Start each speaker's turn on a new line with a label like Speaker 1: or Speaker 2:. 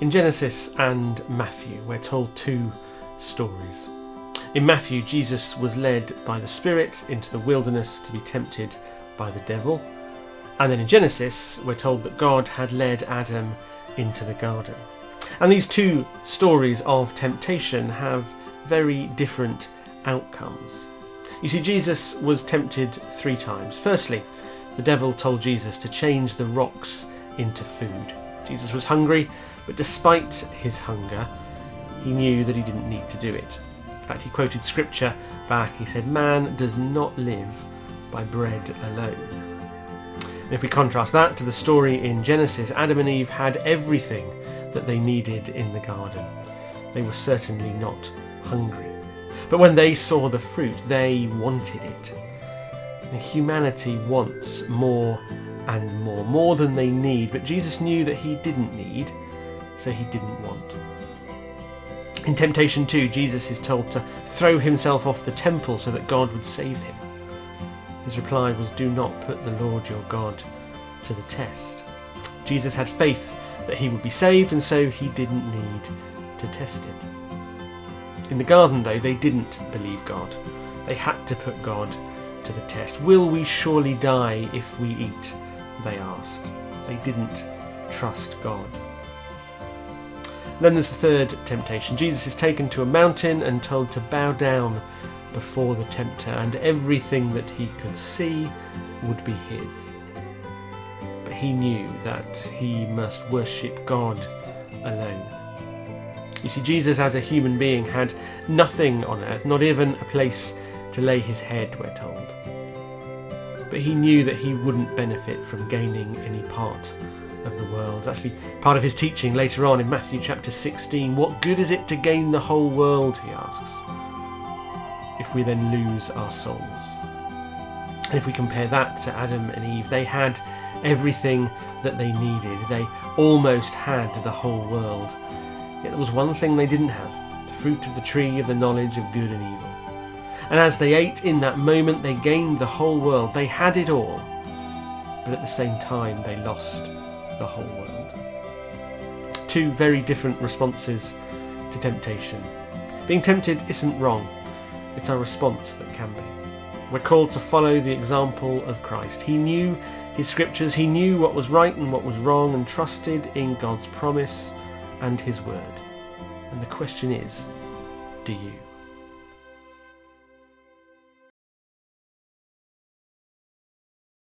Speaker 1: In Genesis and Matthew, we're told two stories. In Matthew, Jesus was led by the Spirit into the wilderness to be tempted by the devil. And then in Genesis, we're told that God had led Adam into the garden. And these two stories of temptation have very different outcomes. You see, Jesus was tempted 3 times. Firstly, the devil told Jesus to change the rocks into food. Jesus was hungry, but despite his hunger, he knew that he didn't need to do it. In fact, he quoted scripture back. He said, "Man does not live by bread alone." And if we contrast that to the story in Genesis, Adam and Eve had everything that they needed in the garden. They were certainly not hungry. But when they saw the fruit, they wanted it. And humanity wants more and more than they need. But Jesus knew that he didn't need, so he didn't want. In Temptation 2, Jesus is told to throw himself off the temple so that God would save him. His reply was, "Do not put the Lord your God to the test." Jesus had faith that he would be saved, and so he didn't need to test it. In the garden, though, they didn't believe God. They had to put God to the test. "Will we surely die if we eat?" they asked. They didn't trust God. Then there's the third temptation. Jesus is taken to a mountain and told to bow down before the tempter, and everything that he could see would be his. But he knew that he must worship God alone. You see, Jesus as a human being had nothing on earth, not even a place to lay his head, we're told. But he knew that he wouldn't benefit from gaining any part of the world. Actually, part of his teaching later on in Matthew chapter 16, what good is it to gain the whole world, he asks, if we then lose our souls? And if we compare that to Adam and Eve, they had everything that they needed. They almost had the whole world. Yet there was one thing they didn't have, the fruit of the tree of the knowledge of good and evil. And as they ate in that moment, they gained the whole world. They had it all, but at the same time, they lost the whole world. Two very different responses to temptation. Being tempted isn't wrong. It's our response that can be. We're called to follow the example of Christ. He knew his scriptures. He knew what was right and what was wrong, and trusted in God's promise and his word. And the question is, do you?